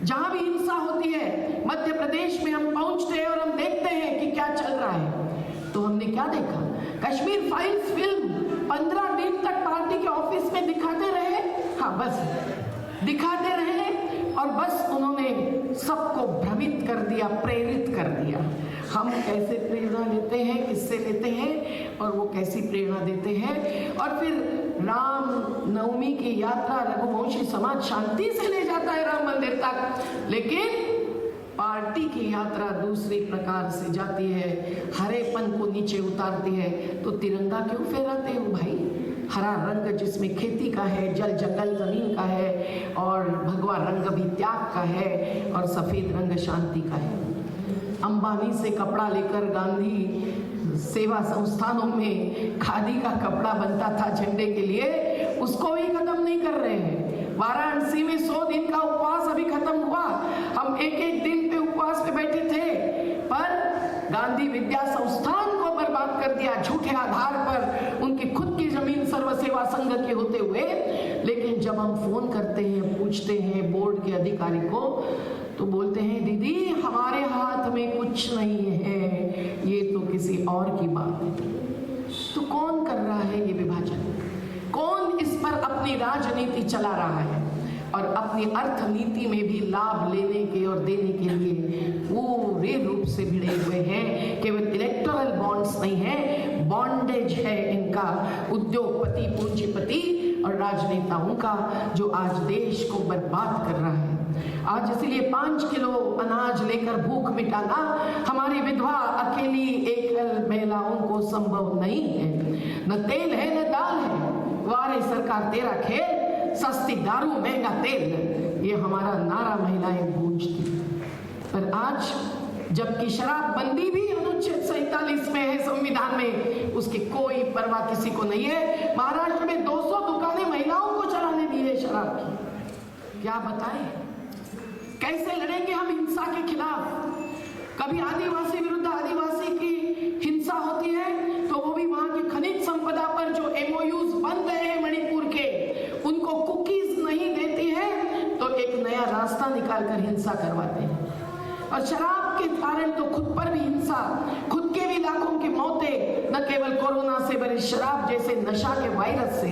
जहां भी हिंसा होती है, मध्य प्रदेश में हम पहुंचते हैं और हम देखते हैं कि क्या चल रहा है। तो हमने क्या देखा, कश्मीर फाइल्स फिल्म 15 दिन तक पार्टी के ऑफिस में दिखाते रहे, हाँ बस दिखाते रहे, और बस उन्होंने सबको भ्रमित कर दिया, प्रेरित कर दिया। हम कैसे प्रेरणा लेते हैं, किससे लेते हैं, और वो कैसी प्रेरणा देते हैं। और फिर राम नवमी की यात्रा रघुवंशी समाज शांति से ले जाता है राम मंदिर तक, लेकिन पार्टी की यात्रा दूसरी प्रकार से जाती है, हरेपन को नीचे उतारती है। तो तिरंगा क्यों फहराते हो भाई? हरा रंग जिसमें खेती का है, जल जंगल जमीन का है, और भगवा रंग भी त्याग का है, और सफेद रंग शांति का है। अंबानी से कपड़ा लेकर गांधी सेवा संस्थानों में खादी का कपड़ा बनता था झंडे के लिए, उसको भी खत्म नहीं कर रहे हैं। वाराणसी में 100 दिन का उपवास अभी खत्म हुआ, हम एक एक दिन पे उपवास पे बैठे थे, पर गांधी विद्या संस्थान को बर्बाद कर दिया झूठे आधार पर, उनकी खुद की जमीन सर्व सेवा संघ के होते हुए। लेकिन जब हम फोन करते हैं, पूछते हैं बोर्ड के अधिकारी को, तो बोलते हैं दीदी हमारे हाथ में कुछ नहीं है, ये तो किसी और की बात है। तो कौन कर रहा है ये विभाजन? कौन इस पर अपनी राजनीति चला रहा है? और अपनी अर्थनीति में भी लाभ लेने के और देने के लिए पूरे रूप से भिड़े हुए हैं। केवल इलेक्टोरल बॉन्ड्स नहीं है, बॉन्डेज है इनका, उद्योगपति, पूंजीपति और राजनेताओं का, जो आज देश को बर्बाद कर रहा है। आज इसलिए 5 किलो अनाज लेकर भूख मिटाना हमारी विधवा अकेली एकल महिलाओं को संभव नहीं है। न तेल है न दाल है, वारे सरकार तेरा खेल, सस्ती दारू महंगा तेल, ये हमारा नारा महिलाएं गूंजती। पर आज जबकि शराब बंदी भी अनुच्छेद 47 में है संविधान में, उसकी कोई परवाह किसी को नहीं है। महाराष्ट्र में 200 दुकानें महिलाओं को चलाने दी है शराब की। क्या बताएं, कैसे लड़ेंगे हम हिंसा के खिलाफ? कभी आदिवासी विरुद्ध आदिवासी की हिंसा होती है तो वो भी वहां की खनिज संपदा पर जो MOUs बन गए हैं मणिपुर के, उनको कुकीज नहीं देती है तो एक नया रास्ता निकालकर हिंसा करवाते हैं। और शराब के कारण तो खुद पर भी हिंसा, खुद के भी लाखों की मौतें, न केवल कोरोना से बल्कि शराब जैसे नशा के वायरस से,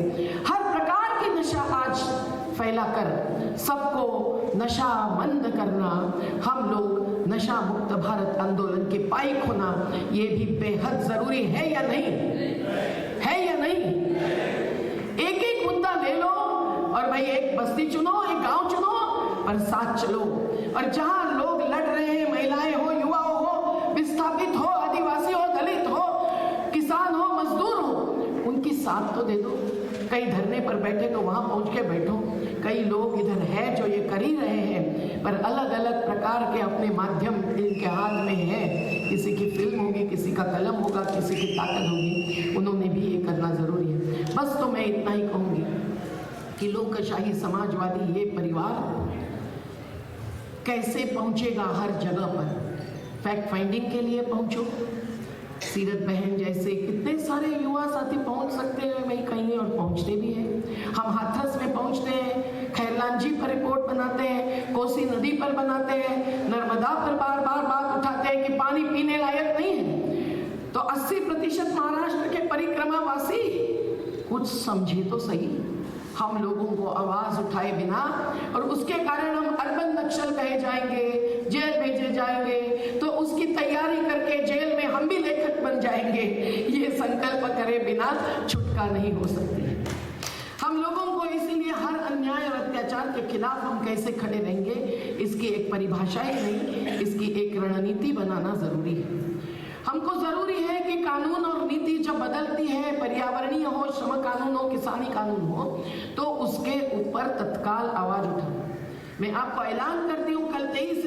हर प्रकार की नशा आज फैलाकर सबको नशा बंद करना, हम लोग नशा मुक्त भारत आंदोलन के पाइक होना, ये भी बेहद जरूरी है या नहीं? है या नहीं? एक एक मुद्दा ले लो और भाई एक बस्ती चुनो, एक गांव चुनो, पर साथ चलो। और जहां लोग लड़ रहे हैं, महिलाएं हो, युवा हो, विस्थापित हो, आदिवासी हो, दलित हो, किसान हो, मजदूर हो, उनकी साथ तो दे दो। कई धरने पर बैठे तो वहां पहुंच के बैठो। कई लोग इधर है जो ये कर ही रहे हैं, पर अलग अलग प्रकार के अपने माध्यम इनके हाथ में है। किसी की फिल्म होगी, किसी का कलम होगा, किसी की ताकत होगी, उन्होंने भी ये करना जरूरी है। बस तो मैं इतना ही कहूंगी कि लोकशाही समाजवादी ये परिवार कैसे पहुंचेगा हर जगह पर? फैक्ट फाइंडिंग के लिए पहुंचो। सीरत बहन जैसे कितने सारे युवा साथी पहुंच सकते हैं वही कहीं, और पहुंचते भी हैं। हम हाथरस में पहुंचते हैं, खैरलांजी पर रिपोर्ट बनाते हैं, कोसी नदी पर बनाते हैं, नर्मदा पर बार बार बात उठाते हैं कि पानी पीने लायक नहीं है। तो 80% महाराष्ट्र के परिक्रमावासी कुछ समझे तो सही, हम लोगों को आवाज उठाए बिना, और उसके कारण हम अर्बन नक्सल कहे जाएंगे, जेल भेजे जाएंगे, तो उसकी तैयारी करके जेल में हम भी लेखक बन जाएंगे, ये संकल्प करे बिना छुटका नहीं हो सकती। हम लोगों को इसीलिए हर अन्याय और अत्याचार के खिलाफ हम कैसे खड़े रहेंगे, इसकी एक परिभाषा ही नहीं, इसकी एक रणनीति बनाना जरूरी है। हमको जरूरी है कि कानून और नीति जब बदलती है, पर्यावरणीय हो, श्रम कानून हो, किसानी कानून हो, तो उसके ऊपर तत्काल आवाज उठाओ। मैं आपको ऐलान करती हूँ, कल 23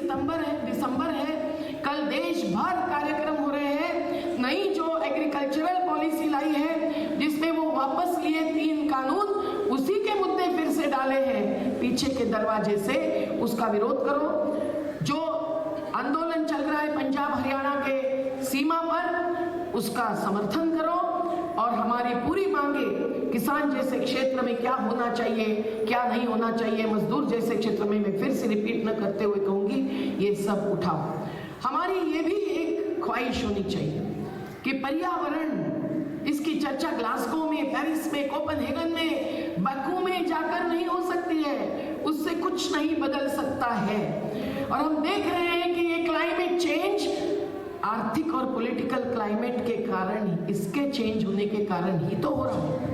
दिसंबर है, कल देश भर कार्यक्रम हो रहे हैं। नई जो एग्रीकल्चरल पॉलिसी लाई है, जिसमें वो वापस लिए 3 कानून, उसी के मुद्दे फिर से डाले हैं पीछे के दरवाजे से, उसका विरोध करो। जो आंदोलन चल रहा है पंजाब हरियाणा के सीमा पर, उसका समर्थन करो। और हमारी पूरी मांगे किसान जैसे क्षेत्र में क्या होना चाहिए, क्या नहीं होना चाहिए, मजदूर जैसे क्षेत्र में, मैं फिर से रिपीट न करते हुए कहूंगी, ये सब उठाओ। हमारी ये भी एक ख्वाहिश होनी चाहिए कि पर्यावरण, इसकी चर्चा ग्लासगो में, पेरिस में, कोपेनहेगन में, बाकू में जाकर नहीं हो सकती है, उससे कुछ नहीं बदल सकता है। और हम देख रहे हैं कि ये क्लाइमेट चेंज आर्थिक और पॉलिटिकल क्लाइमेट के कारण, इसके चेंज होने के कारण ही तो हो रहा है।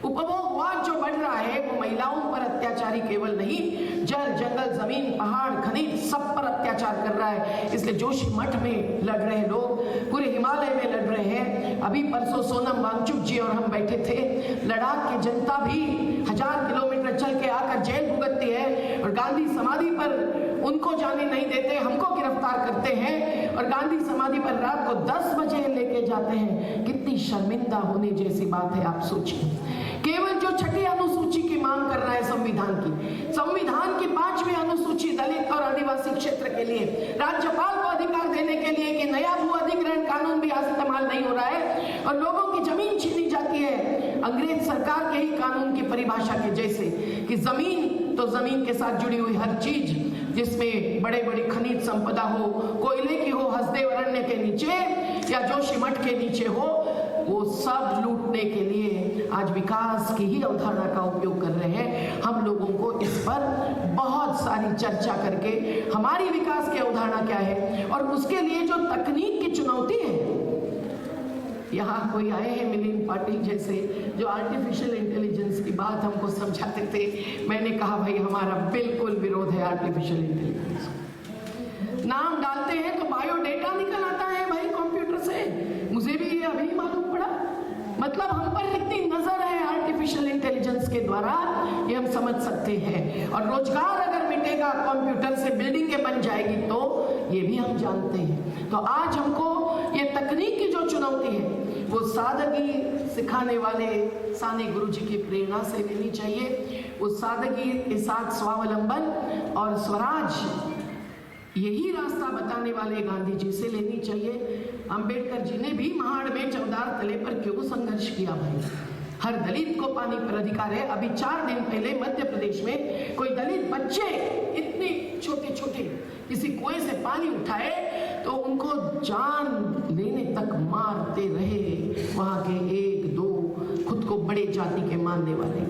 उपभोगवाद जो बढ़ रहा है वो महिलाओं पर अत्याचारी केवल नहीं, जल, जंगल, जमीन, पहाड़, खनिज, सब पर अत्याचार कर रहा है। इसलिए जोशीमठ में लड़ रहे लोग, पूरे हिमालय में लड़ रहे हैं। अभी परसों सोनम वांगचुक जी और हम बैठे थे। लद्दाख की जनता भी 1000 किलोमीटर चल के आकर जेल भुगतती है और गांधी समाधि पर उनको जाने नहीं देते, हमको गिरफ्तार करते हैं और गांधी समाधि पर रात को 10 बजे लेके जाते हैं। कितनी शर्मिंदा होने जैसी बात है, आप सोचिए। केवल जो छठी अनुसूची की मांग कर रहा है संविधान की 5वीं अनुसूची दलित और आदिवासी क्षेत्र के लिए, राज्यपाल को अधिकार देने के लिए कि नया भू अधिग्रहण कानून भी इस्तेमाल नहीं हो रहा है और लोगों की जमीन छीनी जाती है अंग्रेज सरकार के ही कानून की परिभाषा के जैसे, कि जमीन तो जमीन के साथ जुड़ी हुई हर चीज, जिसमें बड़े बड़े खनिज संपदा हो, कोयले की हो, हसदेव अरण्य के नीचे या जोशीमठ के नीचे हो, वो सब लूटने के लिए आज विकास की ही अवधारणा का उपयोग कर रहे हैं। हम लोगों को इस पर बहुत सारी चर्चा करके हमारी विकास की अवधारणा क्या है और उसके लिए जो तकनीक की चुनौती है। यहाँ कोई आए हैं मिलिंद पाटिल जैसे, जो आर्टिफिशियल इंटेलिजेंस की बात हमको समझाते थे। मैंने कहा भाई हमारा बिल्कुल विरोध है आर्टिफिशियल इंटेलिजेंस। नाम डालते हैं तो बायोडेटा निकल आता है भाई कंप्यूटर से, मुझे भी ये अभी मालूम पड़ा। मतलब हम पर कितनी नजर है आर्टिफिशियल इंटेलिजेंस के द्वारा, ये हम समझ सकते हैं। और रोजगार अगर मिटेगा कंप्यूटर से, बिल्डिंगें बन जाएगी, तो ये भी हम जानते हैं। तो आज हमको ये तकनीक की जो चुनौती है वो सादगी सिखाने वाले साने गुरुजी की प्रेरणा से लेनी चाहिए। उस सादगी के साथ स्वावलंबन और स्वराज, यही रास्ता बताने वाले गांधी जी से लेनी चाहिए। अंबेडकर जी ने भी महाड़ में चौदार तले पर क्यों संघर्ष किया भाई? हर दलित को पानी पर अधिकार है। अभी 4 दिन पहले मध्य प्रदेश में कोई दलित बच्चे इतने छोटे छोटे किसी कुएं से पानी उठाए तो उनको जान लेने तक मारते रहे वहां के 1-2 खुद को बड़े जाति के मानने वाले।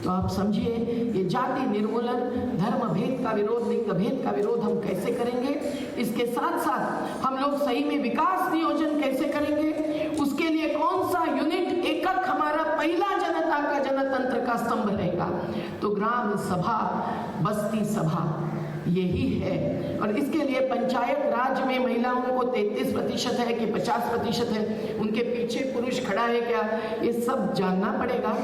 तो आप समझिए, ये जाति निर्मूलन, धर्म भेद का विरोध, लिंग भेद का विरोध हम कैसे करेंगे? इसके साथ साथ हम लोग सही में विकास नियोजन कैसे करेंगे? उसके लिए कौन सा यूनिट, एकक हमारा पहला जनता का जनतंत्र का स्तंभ रहेगा? तो ग्राम सभा, बस्ती सभा यही है। और इसके लिए पंचायत राज में महिलाओं को 33% है कि 50% है, उनके पीछे पुरुष खड़ा है क्या, ये सब जानना पड़ेगा।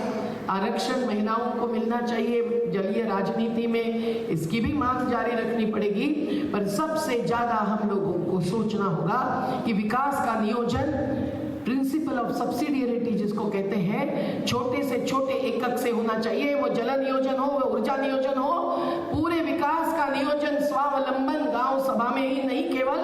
आरक्षण महिलाओं को मिलना चाहिए जलीय राजनीति में, इसकी भी मांग जारी रखनी पड़ेगी। पर सबसे ज्यादा हम लोगों को सोचना होगा कि विकास का नियोजन, प्रिंसिपल ऑफ सब्सिडियरिटी जिसको कहते हैं, छोटे से छोटे एकक से होना चाहिए। वो जल नियोजन हो, वो ऊर्जा नियोजन हो, पूरे विकास का नियोजन स्वावलंबन गांव सभा में ही नहीं केवल,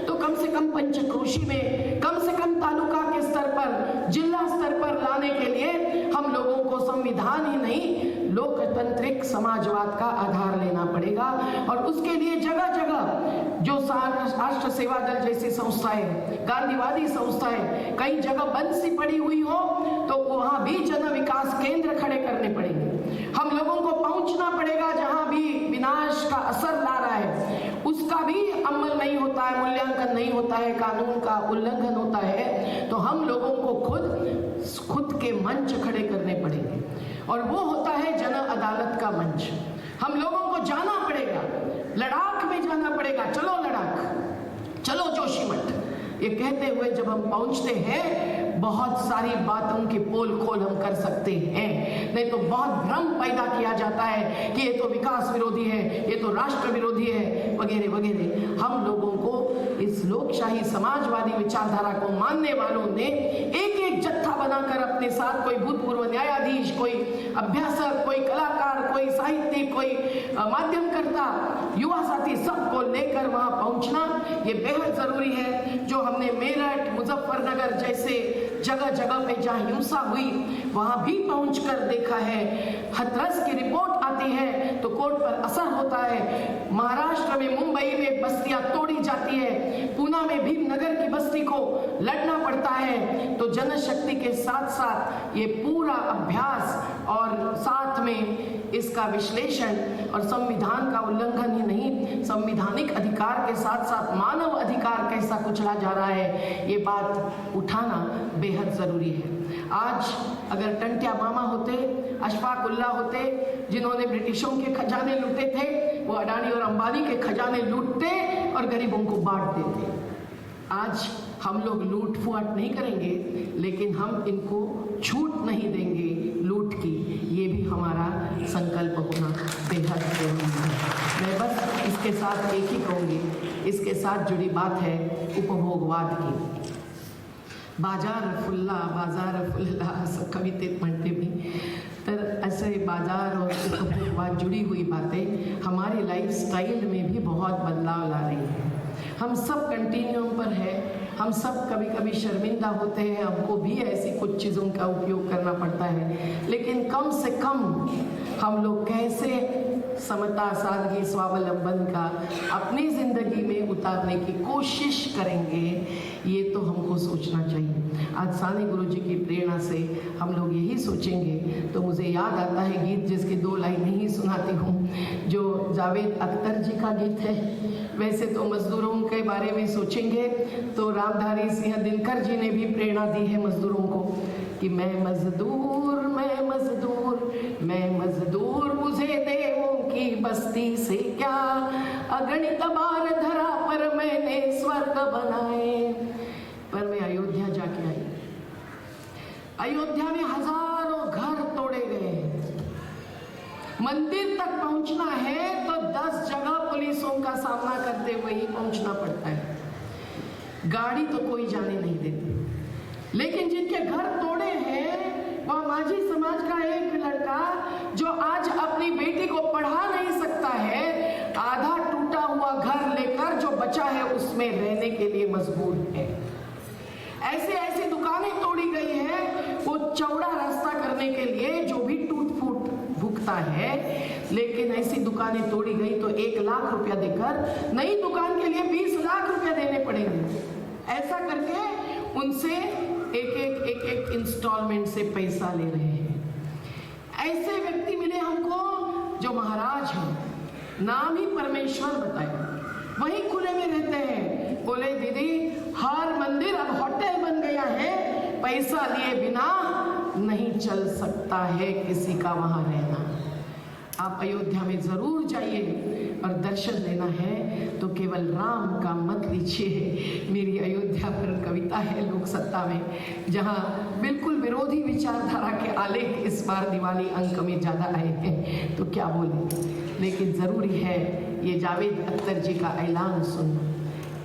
तो कम से कम पंचक्रोशी में, कम से कम तालुका के स्तर पर, जिला स्तर पर लाने के लिए हम लोगों को संविधान ही नहीं, लोकतांत्रिक समाजवाद का आधार लेना पड़ेगा। और उसके लिए जगह जगह जो राष्ट्र सेवा दल जैसी संस्थाएं, गांधीवादी संस्थाएं कई जगह बंद सी पड़ी हुई हो, तो वहां भी जन विकास केंद्र खड़े करने पड़ेंगे। हम लोगों को पहुंचना पड़ेगा जहां भी विनाश का असर ला रहा है, उसका भी अमल नहीं होता है, मूल्यांकन नहीं होता है, कानून का उल्लंघन होता है, तो हम लोगों को खुद के मंच खड़े करने पड़ेंगे। और वो होता है जन अदालत का मंच। हम लोगों को जाना पड़ेगा, लद्दाख में जाना पड़ेगा, चलो लद्दाख, चलो जोशीमठ, ये कहते हुए जब हम पहुंचते हैं बहुत सारी बातों की पोल खोल हम कर सकते हैं। नहीं तो बहुत भ्रम पैदा किया जाता है कि ये तो विकास विरोधी है, ये तो राष्ट्र विरोधी है, वगैरह वगैरह। हम लोगों को, इस लोकशाही समाजवादी विचारधारा को मानने वालों ने एक एक इकट्ठा बनाकर अपने साथ कोई भूतपूर्व न्यायाधीश, कोई अभ्यासक, कोई कलाकार, कोई साहित्यिक, कोई माध्यमकर्ता, युवा साथी, सबको लेकर वहां पहुंचना ये बेहद जरूरी है। जो हमने मेरठ, मुजफ्फरनगर जैसे जगह जगह पे जहां हिंसा हुई वहां भी पहुंचकर देखा है। हथरस की रिपोर्ट आती है तो कोर्ट पर असर होता है। महाराष्ट्र में, मुंबई में बस्तियां तोड़ी जाती है, पूना में भीमनगर की बस्ती को लड़ना पड़ता है। तो जनशक्ति के साथ साथ ये पूरा अभ्यास और साथ में इसका विश्लेषण और संविधान का उल्लंघन ही नहीं, संवैधानिक अधिकार के साथ साथ मानव अधिकार कैसा कुचला जा रहा है, ये बात उठाना बेहद जरूरी है। आज अगर टंट्या मामा होते, अशफाक उल्लाह होते, जिन्होंने ब्रिटिशों के खजाने लूटे थे, वो अडानी और अंबानी के खजाने लूटते और गरीबों को बांट देते। आज हम लोग लूट फुट नहीं करेंगे, लेकिन हम इनको छूट नहीं देंगे लूट की। ये भी हमारा संकल्प होना बेहद जरूरी है। मैं बस इसके साथ एक ही कहूँगी, इसके साथ जुड़ी बात है उपभोगवाद की। बाजार फुल्ला असं कवितेत म्हणते मी। तर ऐसे बाजार और उपभोगवाद जुड़ी हुई बातें हमारी लाइफस्टाइल में भी बहुत बदलाव ला रही है। हम सब कंटिन्यूम पर है, हम सब कभी कभी शर्मिंदा होते हैं, हमको भी ऐसी कुछ चीज़ों का उपयोग करना पड़ता है, लेकिन कम से कम हम लोग कैसे समता, सादगी, स्वावलंबन का अपनी ज़िंदगी में उतारने की कोशिश करेंगे, ये तो हमको सोचना चाहिए। आज सानी गुरु जी की प्रेरणा से हम लोग यही सोचेंगे तो मुझे याद आता है गीत जिसकी 2 लाइनें ही सुनाती हूँ, जो जावेद अख्तर जी का गीत है। वैसे तो मजदूरों के बारे में सोचेंगे तो रामधारी सिंह दिनकर जी ने भी प्रेरणा दी है मजदूरों को कि मैं मजदूर, मुझे देवों की बस्ती से क्या, अगणित बार धरा पर मैंने स्वर्ग बनाए। पर मैं अयोध्या जाके आई, अयोध्या में हजारों घर तोड़े गए। मंदिर तक पहुंचना है तो 10 जगह पुलिसों का सामना करते हुए ही पहुंचना पड़ता है। गाड़ी तो कोई जाने नहीं देती, लेकिन जिनके घर तोड़े हैं वह माझी समाज का एक लड़का जो आज अपनी बेटी को पढ़ा नहीं सकता है, आधा टूटा हुआ घर लेकर जो बचा है उसमें रहने के लिए मजबूर है। ऐसे ऐसी दुकानें तोड़ी गई है वो चौड़ा रास्ता करने के लिए, जो भी टूट फूट भुगता है। लेकिन ऐसी दुकानें तोड़ी गई तो 1 लाख रुपया देकर नई दुकान के लिए 20 लाख रुपया देने पड़ेंगे। ऐसा करके उनसे एक इंस्टॉलमेंट से पैसा ले रहे हैं। ऐसे व्यक्ति मिले हमको जो महाराज हैं, नाम ही परमेश्वर बताए, वही खुले में रहते हैं। बोले दीदी हर मंदिर अब होटल बन गया है, पैसा लिए बिना नहीं चल सकता है किसी का वहां रहना। आप अयोध्या में जरूर जाइए और दर्शन लेना है तो केवल राम का मत लीजिए। मेरी अयोध्या पर कविता है लोक सत्ता में, जहाँ बिल्कुल विरोधी विचारधारा के आलेख इस बार दिवाली अंक में ज़्यादा आए हैं, तो क्या बोले। लेकिन ज़रूरी है ये जावेद अख्तर जी का ऐलान सुनना।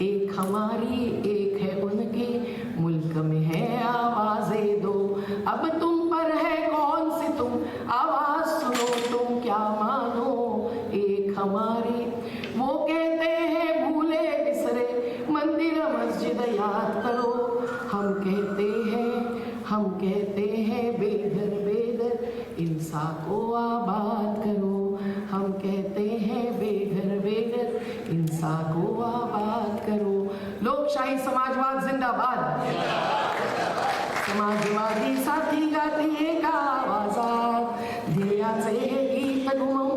एक हमारी एक है उनकी, मुल्क में है आवाज़ें दो, अब तुम पर है कौन सी तुम आवाज़ सुनो, तुम क्या मानो। एक हमारी, वो कहते हैं भूले बिसरे मंदिर मस्जिद याद करो, हम कहते हैं बेघर बेघर इंसा को आबाद करो, हम कहते हैं बेघर इंसा को आबाद करो। लोकशाही समाजवाद जिंदाबाद, समाजवादी साथी गाती है आवाजात, ध्येयाचे गीत घुमवून